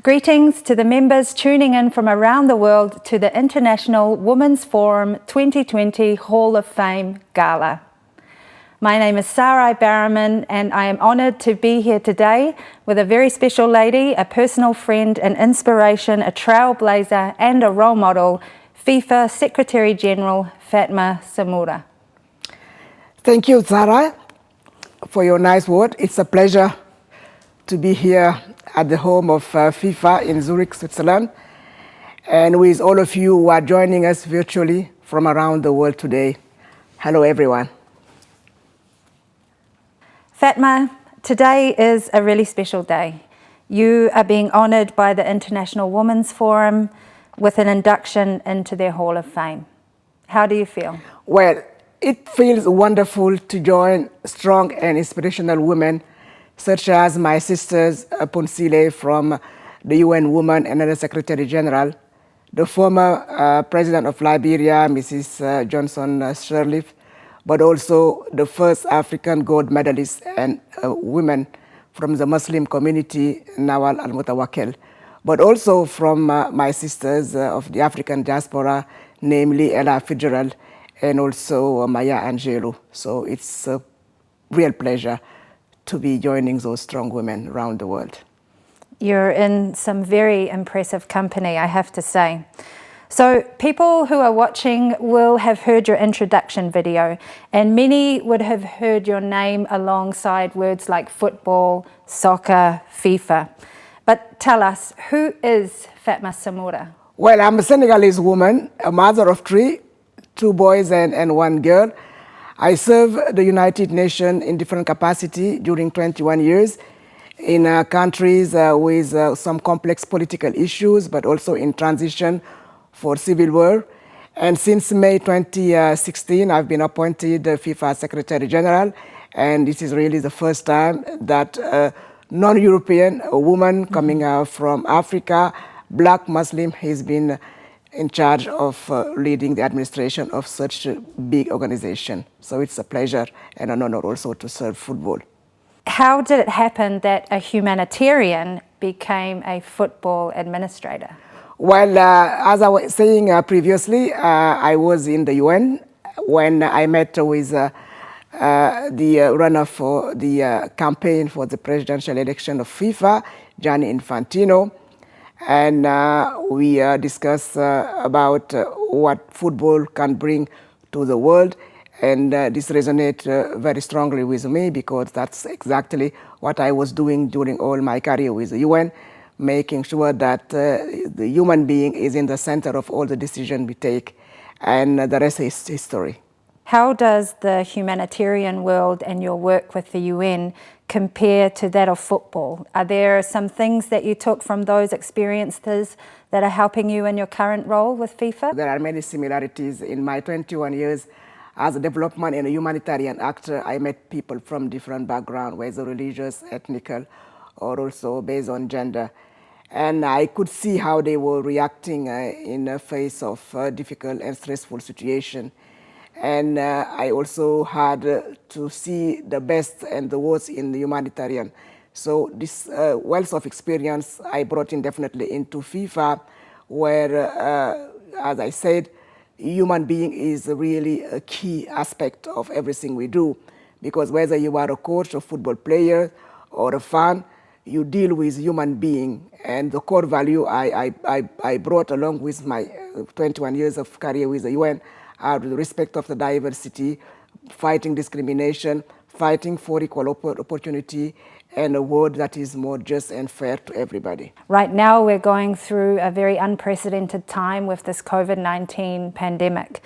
Greetings to the members tuning in from around the world to the International Women's Forum 2020 Hall of Fame Gala. My name is Sarai Barraman and I am honoured to be here today with a very special lady, a personal friend, an inspiration, a trailblazer and a role model, FIFA Secretary General Fatma Samoura. Thank you, Sarai, for your nice word. It's a pleasure to be here at the home of FIFA in Zurich, Switzerland, and with all of you who are joining us virtually from around the world today. Hello, everyone. Fatma, today is a really special day. You are being honoured by the International Women's Forum with an induction into their Hall of Fame. How do you feel? Well, it feels wonderful to join strong and inspirational women such as my sisters Ponsile from the UN Women and Under Secretary General, the former President of Liberia, Mrs. Johnson Sirleaf, but also the first African gold medalist and women from the Muslim community, Nawal Al-Mutawakkil, but also from my sisters of the African diaspora, namely Ella Fitzgerald and also Maya Angelou. So it's a real pleasure to be joining those strong women around the world. You're in some very impressive company, I have to say. So people who are watching will have heard your introduction video, and many would have heard your name alongside words like football, soccer, FIFA. But tell us, who is Fatma Samoura? Well, I'm a Senegalese woman, a mother of three, two boys and one girl. I served the United Nations in different capacity during 21 years in countries with some complex political issues, but also in transition for civil war. And since May 2016, I've been appointed FIFA Secretary General, and this is really the first time that a non-European woman coming from Africa, Black Muslim, has been in charge of leading the administration of such a big organization. So it's a pleasure and an honor also to serve football. How did it happen that a humanitarian became a football administrator? Well, as I was saying previously, I was in the UN when I met with the runner for the campaign for the presidential election of FIFA, Gianni Infantino. And we discussed about what football can bring to the world. And this resonates very strongly with me because that's exactly what I was doing during all my career with the UN, making sure that the human being is in the center of all the decisions we take, and the rest is history. How does the humanitarian world and your work with the UN compare to that of football? Are there some things that you took from those experiences that are helping you in your current role with FIFA? There are many similarities. In my 21 years as a development and a humanitarian actor, I met people from different backgrounds, whether religious, ethnical, or also based on gender. And I could see how they were reacting in the face of difficult and stressful situation. And I also had to see the best and the worst in the humanitarian. So this wealth of experience I brought in definitely into FIFA, where, as I said, human being is really a key aspect of everything we do. Because whether you are a coach, a football player, or a fan, you deal with human being. And the core value I brought along with my 21 years of career with the UN are the respect of the diversity, fighting discrimination, fighting for equal opportunity, and a world that is more just and fair to everybody. Right now we're going through a very unprecedented time with this COVID-19 pandemic.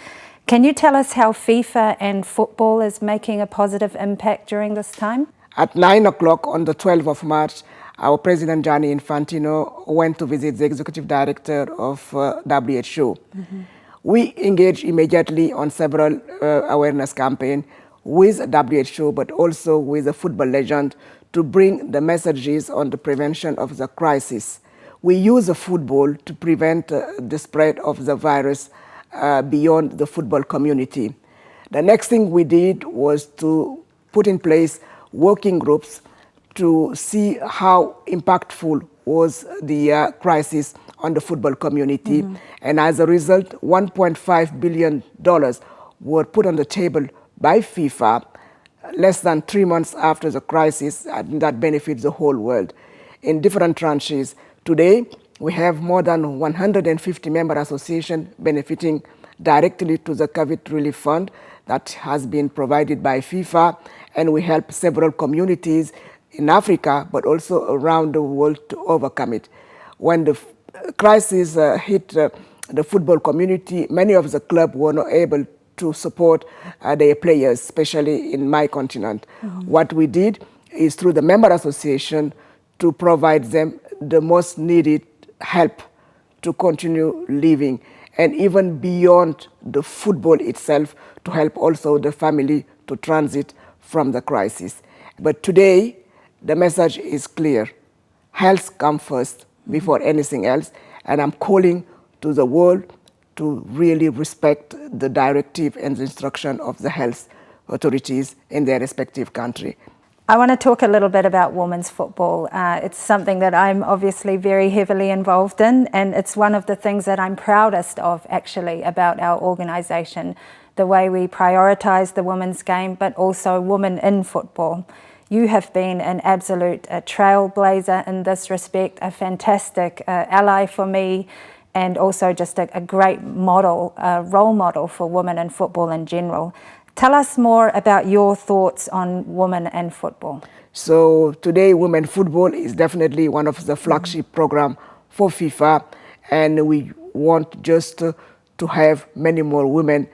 Can you tell us how FIFA and football is making a positive impact during this time? At 9 o'clock on the 12th of March, our President Gianni Infantino went to visit the Executive Director of WHO. We engaged immediately on several awareness campaigns with WHO, but also with a football legend to bring the messages on the prevention of the crisis. We use the football to prevent the spread of the virus beyond the football community. The next thing we did was to put in place working groups to see how impactful was the crisis on the football community. And as a result, $1.5 billion were put on the table by FIFA less than 3 months after the crisis, and that benefits the whole world in different tranches. Today, we have more than 150 member associations benefiting directly to the COVID relief fund that has been provided by FIFA, and we help several communities in Africa, but also around the world to overcome it. When the crisis hit the football community, many of the clubs were not able to support their players, especially in my continent. What we did is through the member association to provide them the most needed help to continue living, and even beyond the football itself, to help also the family to transit from the crisis. But today, the message is clear. Health comes first before anything else, and I'm calling to the world to really respect the directive and the instruction of the health authorities in their respective country. I want to talk a little bit about women's football. It's something that I'm obviously very heavily involved in, and it's one of the things that I'm proudest of actually about our organisation, the way we prioritise the women's game, but also women in football. You have been an absolute trailblazer in this respect, a fantastic ally for me, and also just a great model, role model for women in football in general. Tell us more about your thoughts on women and football. So today, women football is definitely one of the flagship program for FIFA, and we want just to have many more women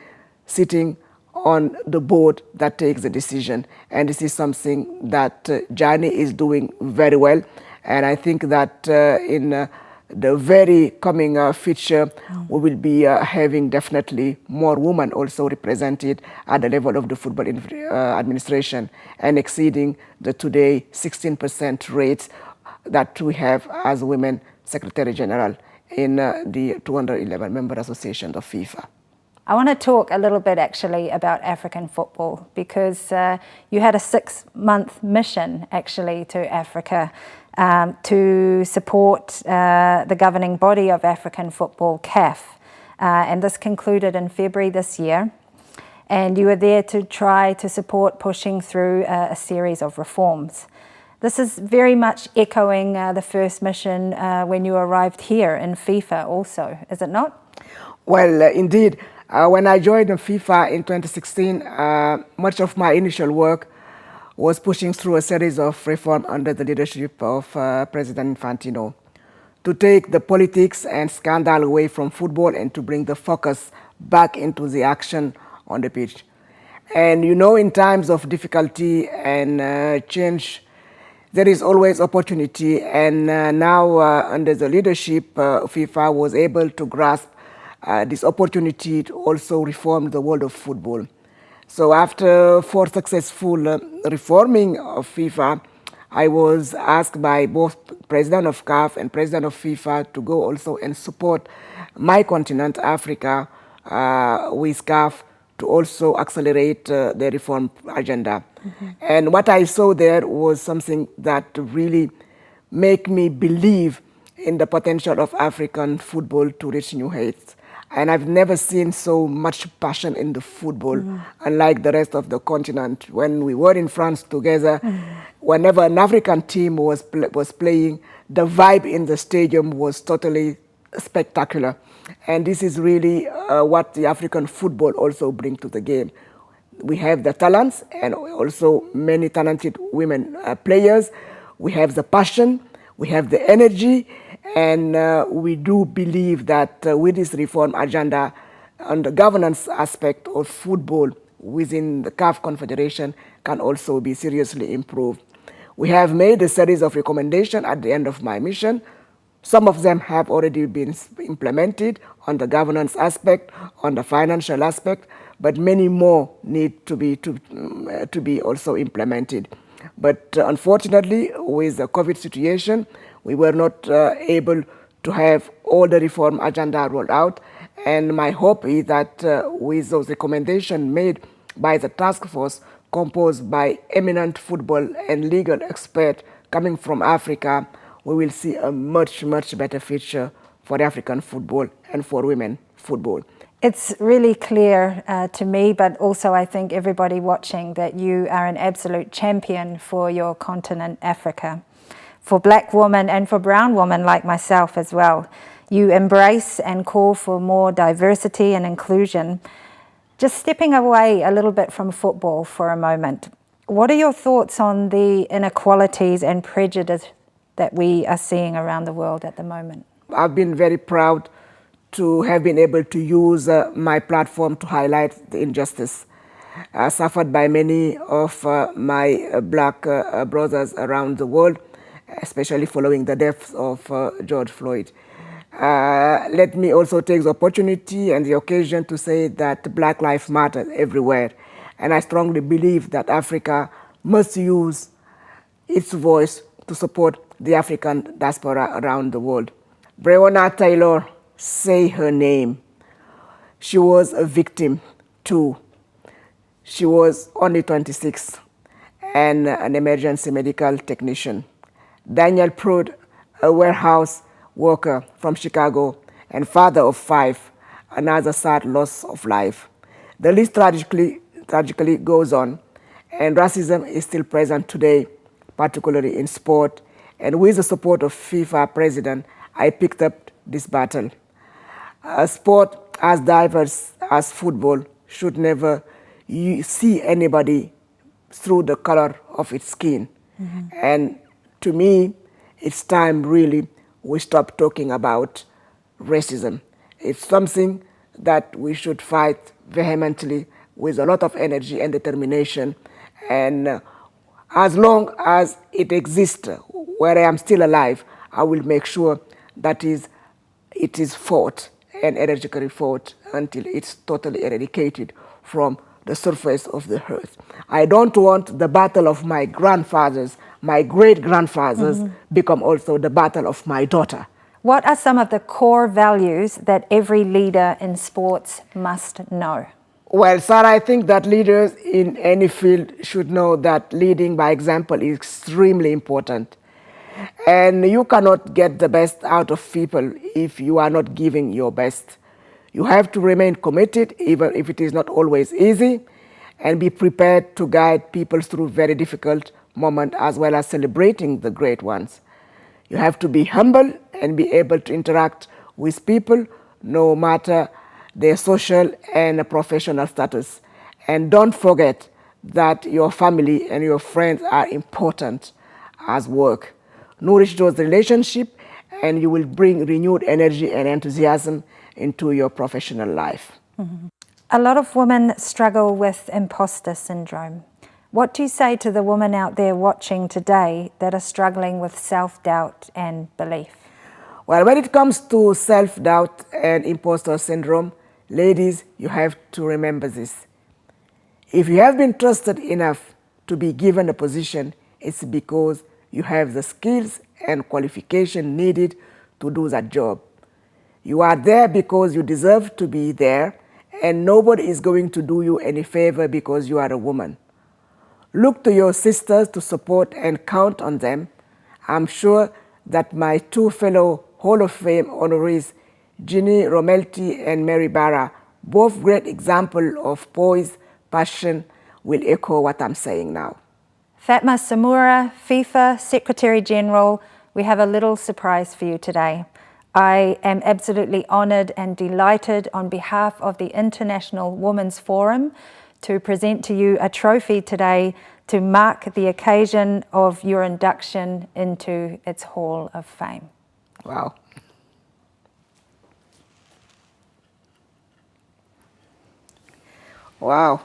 sitting on the board that takes the decision. And this is something that Gianni is doing very well. And I think that in the very coming future, we will be having definitely more women also represented at the level of the football administration, and exceeding the today 16% rates that we have as women Secretary General in the 211 member association of FIFA. I want to talk a little bit actually about African football, because you had a 6-month mission actually to Africa to support the governing body of African football, CAF, and this concluded in February this year, and you were there to try to support pushing through a series of reforms. This is very much echoing the first mission when you arrived here in FIFA also, is it not? Well, indeed. When I joined FIFA in 2016, much of my initial work was pushing through a series of reforms under the leadership of President Infantino to take the politics and scandal away from football and to bring the focus back into the action on the pitch. And you know, in times of difficulty and change, there is always opportunity. And now, under the leadership, FIFA was able to grasp this opportunity to also reform the world of football. So after 4 successful reforming of FIFA, I was asked by both President of CAF and President of FIFA to go also and support my continent, Africa, with CAF to also accelerate the reform agenda. And what I saw there was something that really made me believe in the potential of African football to reach new heights. And I've never seen so much passion in the football, unlike the rest of the continent. When we were in France together, whenever an African team was playing, the vibe in the stadium was totally spectacular. And this is really what the African football also brings to the game. We have the talents and also many talented women players. We have the passion, we have the energy, and we do believe that with this reform agenda on the governance aspect of football within the CAF Confederation can also be seriously improved. We have made a series of recommendations at the end of my mission. Some of them have already been implemented on the governance aspect, on the financial aspect, but many more need to be also implemented. But unfortunately, with the COVID situation, we were not able to have all the reform agenda rolled out. And my hope is that with those recommendations made by the task force composed by eminent football and legal experts coming from Africa, we will see a much, much better future for African football and for women football. It's really clear to me, but also I think everybody watching, that you are an absolute champion for your continent, Africa, for black women and for brown women like myself as well. You embrace and call for more diversity and inclusion. Just stepping away a little bit from football for a moment, what are your thoughts on the inequalities and prejudice that we are seeing around the world at the moment? I've been very proud to have been able to use my platform to highlight the injustice suffered by many of my black brothers around the world, especially following the deaths of George Floyd. Let me also take the opportunity and the occasion to say that Black Lives Matter everywhere. And I strongly believe that Africa must use its voice to support the African diaspora around the world. Breonna Taylor, say her name. She was a victim too. She was only 26 and an emergency medical technician. Daniel Prude, a warehouse worker from Chicago and father of 5, another sad loss of life. The list tragically goes on, and racism is still present today, particularly in sport. And with the support of FIFA president, I picked up this battle. A sport as diverse as football should never see anybody through the color of its skin. Mm-hmm. And to me, it's time really we stop talking about racism. It's something that we should fight vehemently with a lot of energy and determination. And as long as it exists where I am still alive, I will make sure that it is fought and energetically fought until it's totally eradicated from the surface of the earth. I don't want the battle of my grandfathers, my great-grandfathers, become also the battle of my daughter. What are some of the core values that every leader in sports must know? Well, Sarah, I think that leaders in any field should know that leading by example is extremely important. And you cannot get the best out of people if you are not giving your best. You have to remain committed, even if it is not always easy, and be prepared to guide people through very difficult moments as well as celebrating the great ones. You have to be humble and be able to interact with people no matter their social and professional status. And don't forget that your family and your friends are important as work. Nourish those relationships and you will bring renewed energy and enthusiasm into your professional life. Mm-hmm. A lot of women struggle with imposter syndrome. What do you say to the women out there watching today that are struggling with self-doubt and belief? Well, when it comes to self-doubt and imposter syndrome, ladies, you have to remember this. If you have been trusted enough to be given a position, it's because you have the skills and qualification needed to do that job. You are there because you deserve to be there, and nobody is going to do you any favor because you are a woman. Look to your sisters to support and count on them. I'm sure that my 2 fellow Hall of Fame honorees, Ginny Romelty and Mary Barra, both great examples of poise, passion, will echo what I'm saying now. Fatma Samoura, FIFA Secretary General, we have a little surprise for you today. I am absolutely honoured and delighted on behalf of the International Women's Forum to present to you a trophy today to mark the occasion of your induction into its Hall of Fame. Wow. Wow.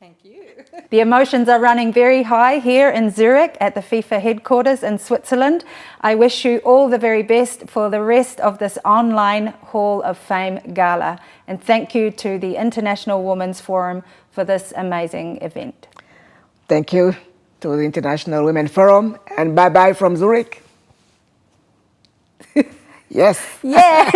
Thank you. The emotions are running very high here in Zurich at the FIFA headquarters in Switzerland. I wish you all the very best for the rest of this online Hall of Fame gala. And thank you to the International Women's Forum for this amazing event. Thank you to the International Women Forum, and bye-bye from Zurich. Yes. Yeah.